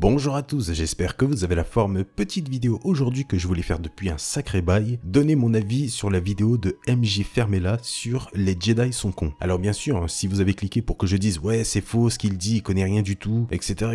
Bonjour à tous, j'espère que vous avez la forme. Petite vidéo aujourd'hui que je voulais faire depuis un sacré bail, donner mon avis sur la vidéo de MJ Fermella sur les Jedi sont cons. Alors bien sûr, si vous avez cliqué pour que je dise ouais c'est faux ce qu'il dit, il connaît rien du tout, etc.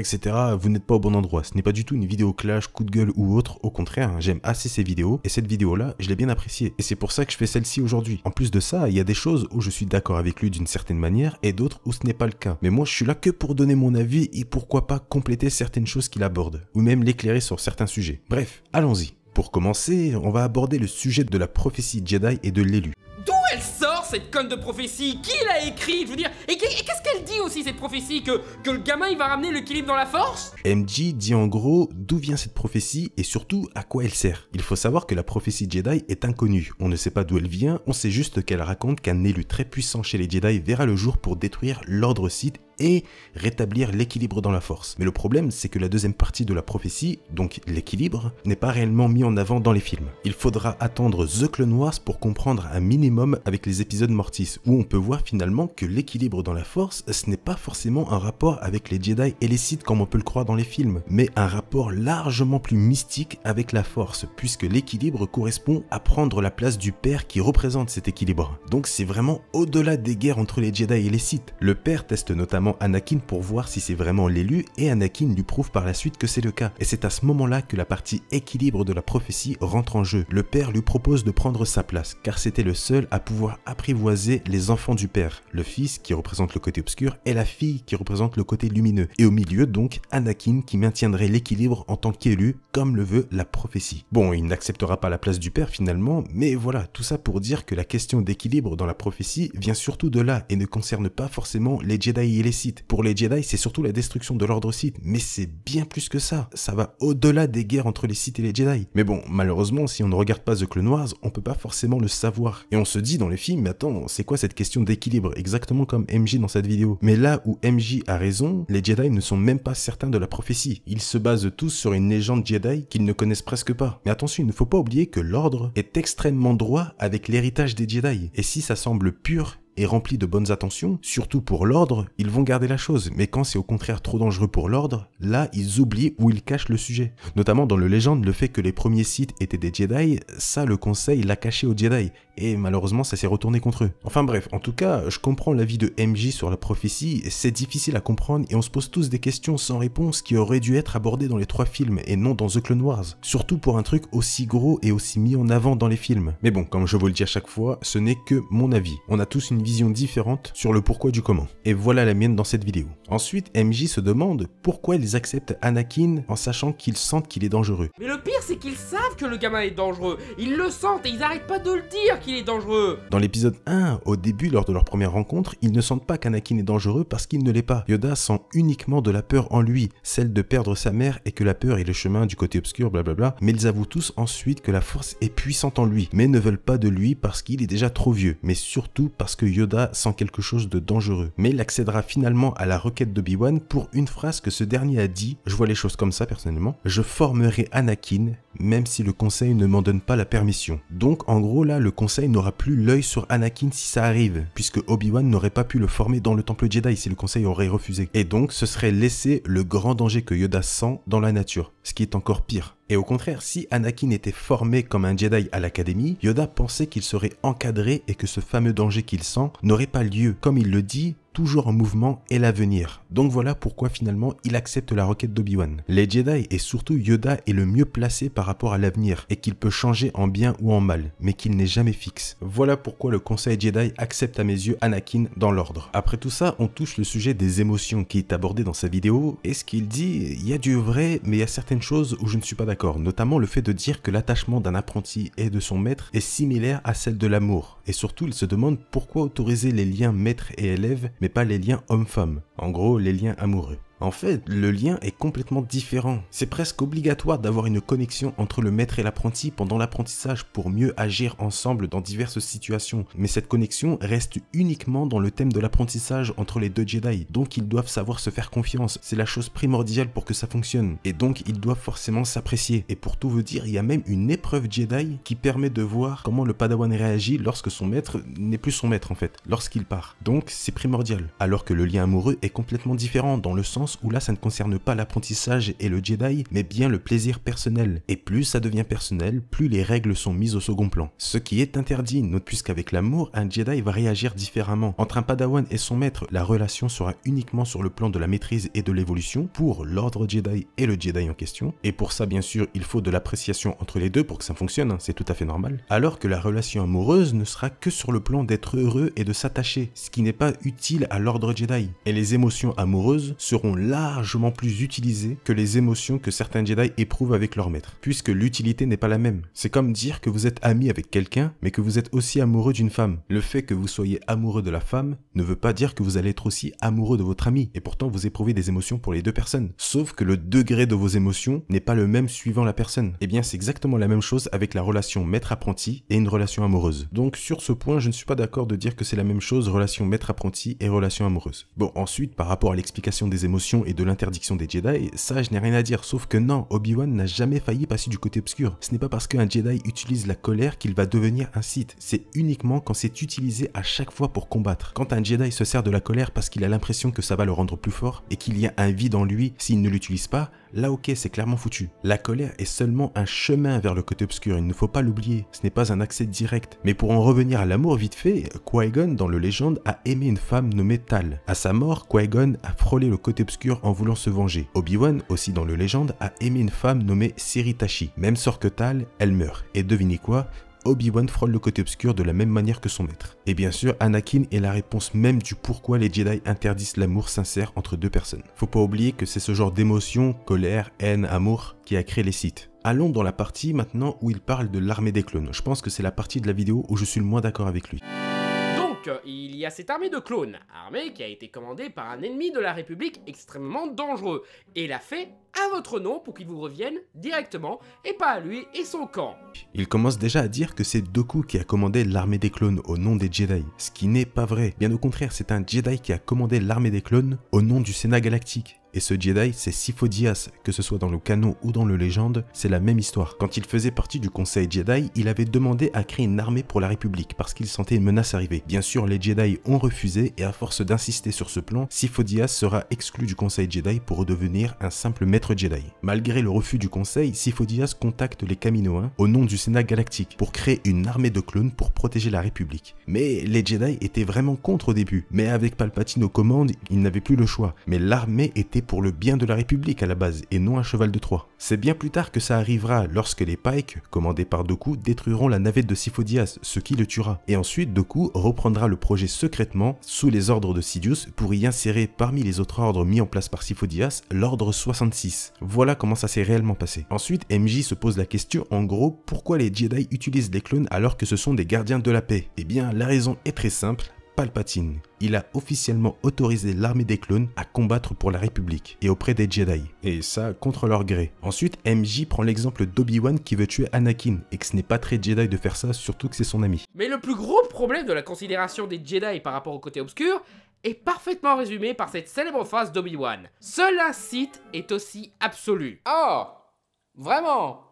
vous n'êtes pas au bon endroit. Ce n'est pas du tout une vidéo clash, coup de gueule ou autre, au contraire, j'aime assez ces vidéos et cette vidéo là, je l'ai bien appréciée et c'est pour ça que je fais celle-ci aujourd'hui. En plus de ça, il y a des choses où je suis d'accord avec lui d'une certaine manière et d'autres où ce n'est pas le cas. Mais moi je suis là que pour donner mon avis et pourquoi pas compléter certaines choses qu'il aborde, ou même l'éclairer sur certains sujets. Bref, allons-y. Pour commencer, on va aborder le sujet de la prophétie Jedi et de l'élu. D'où elle sort cette conne de prophétie? Qui l'a écrit? Je veux dire, et qu'est-ce qu'elle dit aussi cette prophétie? Que le gamin il va ramener l'équilibre dans la force? MJ dit en gros d'où vient cette prophétie et surtout à quoi elle sert. Il faut savoir que la prophétie Jedi est inconnue. On ne sait pas d'où elle vient, on sait juste qu'elle raconte qu'un élu très puissant chez les Jedi verra le jour pour détruire l'ordre Sith et rétablir l'équilibre dans la force. Mais le problème, c'est que la deuxième partie de la prophétie, donc l'équilibre, n'est pas réellement mis en avant dans les films. Il faudra attendre The Clone Wars pour comprendre un minimum avec les épisodes Mortis, où on peut voir finalement que l'équilibre dans la force, ce n'est pas forcément un rapport avec les Jedi et les Sith comme on peut le croire dans les films, mais un rapport largement plus mystique avec la force, puisque l'équilibre correspond à prendre la place du père qui représente cet équilibre. Donc c'est vraiment au-delà des guerres entre les Jedi et les Sith. Le père teste notamment Anakin pour voir si c'est vraiment l'élu et Anakin lui prouve par la suite que c'est le cas. Et c'est à ce moment-là que la partie équilibre de la prophétie rentre en jeu. Le père lui propose de prendre sa place car c'était le seul à pouvoir apprivoiser les enfants du père, le fils qui représente le côté obscur et la fille qui représente le côté lumineux. Et au milieu donc Anakin qui maintiendrait l'équilibre en tant qu'élu comme le veut la prophétie. Bon, il n'acceptera pas la place du père finalement, mais voilà, tout ça pour dire que la question d'équilibre dans la prophétie vient surtout de là et ne concerne pas forcément les Jedi et les Sith. Pour les Jedi, c'est surtout la destruction de l'ordre Sith, mais c'est bien plus que ça. Ça va au-delà des guerres entre les Sith et les Jedi. Mais bon, malheureusement, si on ne regarde pas The Clone Wars, on peut pas forcément le savoir. Et on se dit dans les films, mais attends, c'est quoi cette question d'équilibre? Exactement comme MJ dans cette vidéo. Mais là où MJ a raison, les Jedi ne sont même pas certains de la prophétie. Ils se basent tous sur une légende Jedi qu'ils ne connaissent presque pas. Mais attention, il ne faut pas oublier que l'ordre est extrêmement droit avec l'héritage des Jedi. Et si ça semble pur et rempli de bonnes intentions, surtout pour l'ordre, ils vont garder la chose. Mais quand c'est au contraire trop dangereux pour l'ordre, là, ils oublient ou ils cachent le sujet. Notamment dans le Légende, le fait que les premiers Sith étaient des Jedi, ça, le Conseil l'a caché aux Jedi. Et malheureusement, ça s'est retourné contre eux. Enfin bref, en tout cas, je comprends l'avis de MJ sur la prophétie, c'est difficile à comprendre et on se pose tous des questions sans réponse qui auraient dû être abordées dans les 3 films et non dans The Clone Wars. Surtout pour un truc aussi gros et aussi mis en avant dans les films. Mais bon, comme je vous le dis à chaque fois, ce n'est que mon avis. On a tous une vision différente sur le pourquoi du comment. Et voilà la mienne dans cette vidéo. Ensuite, MJ se demande pourquoi ils acceptent Anakin en sachant qu'ils sentent qu'il est dangereux. Mais le pire c'est qu'ils savent que le gamin est dangereux. Ils le sentent et ils arrêtent pas de le dire qu'il est dangereux. Dans l'épisode 1, au début, lors de leur première rencontre, ils ne sentent pas qu'Anakin est dangereux parce qu'il ne l'est pas. Yoda sent uniquement de la peur en lui, celle de perdre sa mère et que la peur est le chemin du côté obscur, blablabla. Mais ils avouent tous ensuite que la force est puissante en lui, mais ne veulent pas de lui parce qu'il est déjà trop vieux, mais surtout parce que Yoda sent quelque chose de dangereux. Mais il accédera finalement à la requête d'Obi-Wan pour une phrase que ce dernier a dit, je vois les choses comme ça personnellement, je formerai Anakin même si le conseil ne m'en donne pas la permission. Donc en gros là, le conseil n'aura plus l'œil sur Anakin si ça arrive, puisque Obi-Wan n'aurait pas pu le former dans le temple Jedi si le conseil aurait refusé. Et donc ce serait laisser le grand danger que Yoda sent dans la nature, ce qui est encore pire. Et au contraire, si Anakin était formé comme un Jedi à l'académie, Yoda pensait qu'il serait encadré et que ce fameux danger qu'il sent n'aurait pas lieu. Comme il le dit, toujours en mouvement est l'avenir. Donc voilà pourquoi finalement il accepte la requête d'Obi-Wan. Les Jedi et surtout Yoda est le mieux placé par rapport à l'avenir et qu'il peut changer en bien ou en mal, mais qu'il n'est jamais fixe. Voilà pourquoi le conseil Jedi accepte à mes yeux Anakin dans l'ordre. Après tout ça, on touche le sujet des émotions qui est abordé dans sa vidéo et ce qu'il dit, il y a du vrai, mais il y a certaines choses où je ne suis pas d'accord, notamment le fait de dire que l'attachement d'un apprenti et de son maître est similaire à celle de l'amour. Et surtout, il se demande pourquoi autoriser les liens maître et élève, mais pas les liens homme-femme. En gros, les liens amoureux. En fait, le lien est complètement différent. C'est presque obligatoire d'avoir une connexion entre le maître et l'apprenti pendant l'apprentissage pour mieux agir ensemble dans diverses situations. Mais cette connexion reste uniquement dans le thème de l'apprentissage entre les 2 Jedi. Donc ils doivent savoir se faire confiance. C'est la chose primordiale pour que ça fonctionne. Et donc ils doivent forcément s'apprécier. Et pour tout vous dire, il y a même une épreuve Jedi qui permet de voir comment le Padawan réagit lorsque son maître n'est plus son maître en fait, lorsqu'il part. Donc c'est primordial. Alors que le lien amoureux est complètement différent dans le sens où là ça ne concerne pas l'apprentissage et le Jedi, mais bien le plaisir personnel. Et plus ça devient personnel, plus les règles sont mises au second plan. Ce qui est interdit, note puisqu'avec l'amour, un Jedi va réagir différemment. Entre un Padawan et son maître, la relation sera uniquement sur le plan de la maîtrise et de l'évolution pour l'ordre Jedi et le Jedi en question. Et pour ça, bien sûr, il faut de l'appréciation entre les deux pour que ça fonctionne, hein, c'est tout à fait normal. Alors que la relation amoureuse ne sera que sur le plan d'être heureux et de s'attacher, ce qui n'est pas utile à l'ordre Jedi. Et les émotions amoureuses seront largement plus utilisées que les émotions que certains Jedi éprouvent avec leur maître, puisque l'utilité n'est pas la même. C'est comme dire que vous êtes ami avec quelqu'un, mais que vous êtes aussi amoureux d'une femme. Le fait que vous soyez amoureux de la femme ne veut pas dire que vous allez être aussi amoureux de votre ami, et pourtant vous éprouvez des émotions pour les deux personnes. Sauf que le degré de vos émotions n'est pas le même suivant la personne. Et bien c'est exactement la même chose avec la relation maître-apprenti et une relation amoureuse. Donc sur ce point, je ne suis pas d'accord de dire que c'est la même chose, relation maître-apprenti et relation amoureuse. Bon, ensuite, par rapport à l'explication des émotions et de l'interdiction des Jedi, ça je n'ai rien à dire, sauf que non, Obi-Wan n'a jamais failli passer du côté obscur. Ce n'est pas parce qu'un Jedi utilise la colère qu'il va devenir un Sith, c'est uniquement quand c'est utilisé à chaque fois pour combattre. Quand un Jedi se sert de la colère parce qu'il a l'impression que ça va le rendre plus fort et qu'il y a un vide en lui s'il ne l'utilise pas, là ok, c'est clairement foutu. La colère est seulement un chemin vers le côté obscur, il ne faut pas l'oublier, ce n'est pas un accès direct. Mais pour en revenir à l'amour vite fait, Qui-Gon dans le Légende a aimé une femme nommée Tal. À sa mort, Qui-Gon a frôlé le côté obscur en voulant se venger. Obi-Wan, aussi dans le Légende, a aimé une femme nommée Seri-Tachi. Même sort que Tal, elle meurt. Et devinez quoi ? Obi-Wan frôle le côté obscur de la même manière que son maître. Et bien sûr, Anakin est la réponse même du pourquoi les Jedi interdisent l'amour sincère entre deux personnes. Faut pas oublier que c'est ce genre d'émotion, colère, haine, amour, qui a créé les Sith. Allons dans la partie maintenant où il parle de l'armée des clones. Je pense que c'est la partie de la vidéo où je suis le moins d'accord avec lui. Il y a cette armée de clones, armée qui a été commandée par un ennemi de la République extrêmement dangereux, et l'a fait à votre nom pour qu'il vous revienne directement, et pas à lui et son camp. Il commence déjà à dire que c'est Dooku qui a commandé l'armée des clones au nom des Jedi, ce qui n'est pas vrai. Bien au contraire, c'est un Jedi qui a commandé l'armée des clones au nom du Sénat galactique. Et ce Jedi, c'est Sifo Dyas, que ce soit dans le canon ou dans le Légende, c'est la même histoire. Quand il faisait partie du Conseil Jedi, il avait demandé à créer une armée pour la République, parce qu'il sentait une menace arriver. Bien sûr, les Jedi ont refusé, et à force d'insister sur ce plan, Sifo Dyas sera exclu du Conseil Jedi pour redevenir un simple maître Jedi. Malgré le refus du Conseil, Sifo Dyas contacte les Kaminoans au nom du Sénat galactique, pour créer une armée de clones pour protéger la République. Mais les Jedi étaient vraiment contre au début, mais avec Palpatine aux commandes, ils n'avaient plus le choix. Mais l'armée était pour le bien de la République à la base, et non un cheval de Troie. C'est bien plus tard que ça arrivera lorsque les Pike, commandés par Dooku, détruiront la navette de Sifo Dyas, ce qui le tuera. Et ensuite, Dooku reprendra le projet secrètement, sous les ordres de Sidious, pour y insérer parmi les autres ordres mis en place par Sifo Dyas, l'ordre 66. Voilà comment ça s'est réellement passé. Ensuite, MJ se pose la question, en gros, pourquoi les Jedi utilisent les clones alors que ce sont des gardiens de la paix? Eh bien, la raison est très simple. Palpatine. Il a officiellement autorisé l'armée des clones à combattre pour la République et auprès des Jedi, et ça contre leur gré. Ensuite, MJ prend l'exemple d'Obi-Wan qui veut tuer Anakin, et que ce n'est pas très Jedi de faire ça, surtout que c'est son ami. Mais le plus gros problème de la considération des Jedi par rapport au côté obscur est parfaitement résumé par cette célèbre phrase d'Obi-Wan. Seul un Sith est aussi absolu. Oh, vraiment?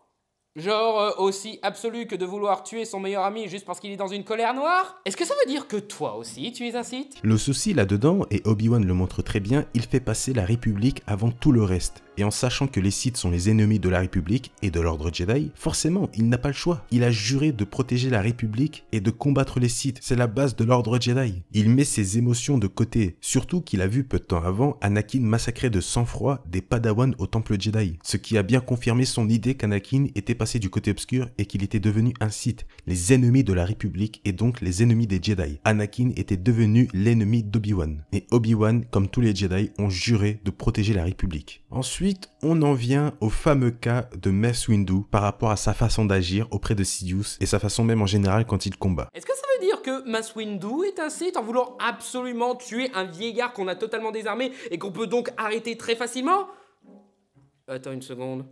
Genre aussi absolu que de vouloir tuer son meilleur ami juste parce qu'il est dans une colère noire? Est-ce que ça veut dire que toi aussi tu es un Sith? Le souci là-dedans, et Obi-Wan le montre très bien, il fait passer la République avant tout le reste. Et en sachant que les Sith sont les ennemis de la République et de l'ordre Jedi, forcément, il n'a pas le choix. Il a juré de protéger la République et de combattre les Sith. C'est la base de l'ordre Jedi. Il met ses émotions de côté, surtout qu'il a vu peu de temps avant Anakin massacrer de sang-froid des Padawan au temple Jedi, ce qui a bien confirmé son idée qu'Anakin était passé du côté obscur et qu'il était devenu un Sith, les ennemis de la République et donc les ennemis des Jedi. Anakin était devenu l'ennemi d'Obi-Wan. Et Obi-Wan, comme tous les Jedi, ont juré de protéger la République. Ensuite, on en vient au fameux cas de Mace Windu par rapport à sa façon d'agir auprès de Sidious et sa façon même en général quand il combat. Est-ce que ça veut dire que Mace Windu est un Sith en voulant absolument tuer un vieillard qu'on a totalement désarmé et qu'on peut donc arrêter très facilement? Attends une seconde.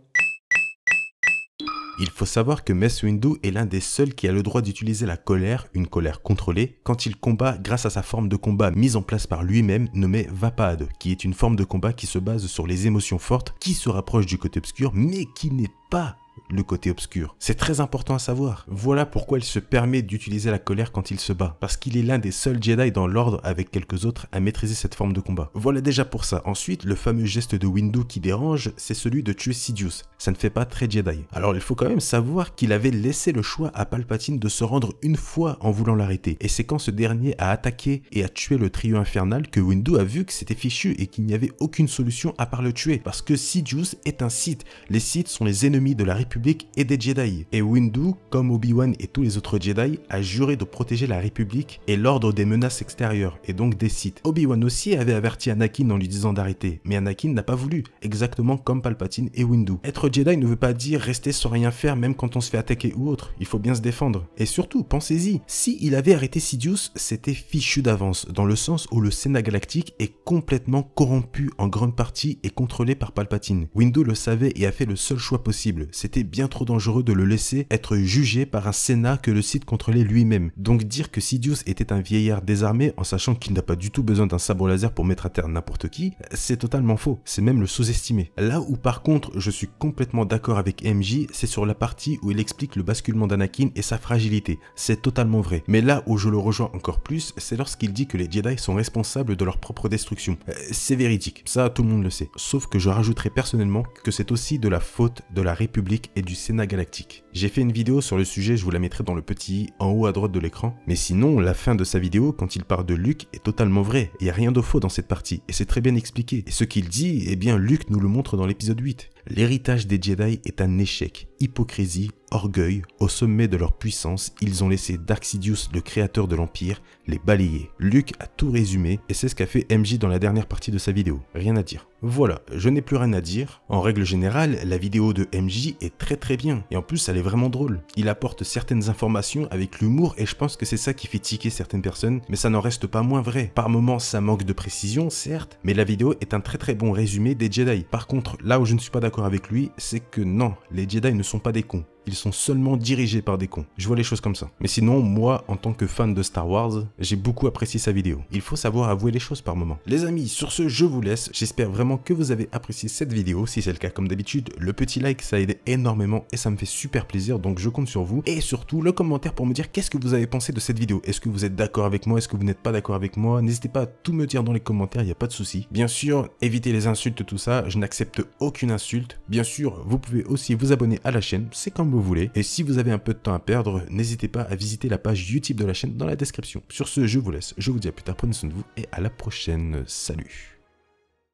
Il faut savoir que Mace Windu est l'un des seuls qui a le droit d'utiliser la colère, une colère contrôlée, quand il combat grâce à sa forme de combat mise en place par lui-même nommée Vapad, qui est une forme de combat qui se base sur les émotions fortes, qui se rapproche du côté obscur, mais qui n'est pas le côté obscur. C'est très important à savoir. Voilà pourquoi il se permet d'utiliser la colère quand il se bat, parce qu'il est l'un des seuls Jedi dans l'ordre avec quelques autres à maîtriser cette forme de combat. Voilà déjà pour ça. Ensuite, le fameux geste de Windu qui dérange, c'est celui de tuer Sidious. Ça ne fait pas très Jedi. Alors il faut quand même savoir qu'il avait laissé le choix à Palpatine de se rendre une fois en voulant l'arrêter. Et c'est quand ce dernier a attaqué et a tué le trio infernal que Windu a vu que c'était fichu et qu'il n'y avait aucune solution à part le tuer. Parce que Sidious est un Sith. Les Sith sont les ennemis de la République et des Jedi. Et Windu, comme Obi-Wan et tous les autres Jedi, a juré de protéger la République et l'ordre des menaces extérieures, et donc des Sith. Obi-Wan aussi avait averti Anakin en lui disant d'arrêter, mais Anakin n'a pas voulu, exactement comme Palpatine et Windu. Être Jedi ne veut pas dire rester sans rien faire même quand on se fait attaquer ou autre, il faut bien se défendre. Et surtout, pensez-y, si il avait arrêté Sidious, c'était fichu d'avance, dans le sens où le Sénat galactique est complètement corrompu en grande partie et contrôlé par Palpatine. Windu le savait et a fait le seul choix possible, c'était bien trop dangereux de le laisser être jugé par un Sénat que le Sith contrôlait lui-même. Donc dire que Sidious était un vieillard désarmé en sachant qu'il n'a pas du tout besoin d'un sabre laser pour mettre à terre n'importe qui, c'est totalement faux, c'est même le sous-estimer. Là où par contre je suis complètement d'accord avec MJ, c'est sur la partie où il explique le basculement d'Anakin et sa fragilité, c'est totalement vrai. Mais là où je le rejoins encore plus, c'est lorsqu'il dit que les Jedi sont responsables de leur propre destruction. C'est véridique, ça tout le monde le sait. Sauf que je rajouterai personnellement que c'est aussi de la faute de la République et du Sénat galactique. J'ai fait une vidéo sur le sujet, je vous la mettrai dans le petit i en haut à droite de l'écran. Mais sinon, la fin de sa vidéo, quand il parle de Luke, est totalement vraie. Il n'y a rien de faux dans cette partie, et c'est très bien expliqué. Et ce qu'il dit, eh bien Luke nous le montre dans l'épisode 8. L'héritage des Jedi est un échec, hypocrisie, orgueil, au sommet de leur puissance, ils ont laissé Dark Sidious, le créateur de l'Empire, les balayer. Luke a tout résumé, et c'est ce qu'a fait MJ dans la dernière partie de sa vidéo. Rien à dire. Voilà, je n'ai plus rien à dire. En règle générale, la vidéo de MJ est très bien, et en plus elle est vraiment drôle. Il apporte certaines informations avec l'humour, et je pense que c'est ça qui fait tiquer certaines personnes, mais ça n'en reste pas moins vrai. Par moments, ça manque de précision, certes, mais la vidéo est un très bon résumé des Jedi. Par contre, là où je ne suis pas d'accord avec lui, c'est que non, les Jedi ne sont pas des cons. Ils sont seulement dirigés par des cons. Je vois les choses comme ça. Mais sinon, moi, en tant que fan de Star Wars, j'ai beaucoup apprécié sa vidéo. Il faut savoir avouer les choses par moment. Les amis, sur ce, je vous laisse. J'espère vraiment que vous avez apprécié cette vidéo. Si c'est le cas, comme d'habitude, le petit like, ça aide énormément et ça me fait super plaisir. Donc, je compte sur vous. Et surtout, le commentaire pour me dire qu'est-ce que vous avez pensé de cette vidéo. Est-ce que vous êtes d'accord avec moi? Est-ce que vous n'êtes pas d'accord avec moi? N'hésitez pas à tout me dire dans les commentaires, il n'y a pas de souci. Bien sûr, évitez les insultes, tout ça. Je n'accepte aucune insulte. Bien sûr, vous pouvez aussi vous abonner à la chaîne. C'est comme vous voulez. Et si vous avez un peu de temps à perdre, n'hésitez pas à visiter la page YouTube de la chaîne dans la description. Sur ce, je vous laisse. Je vous dis à plus tard, prenez soin de vous et à la prochaine. Salut.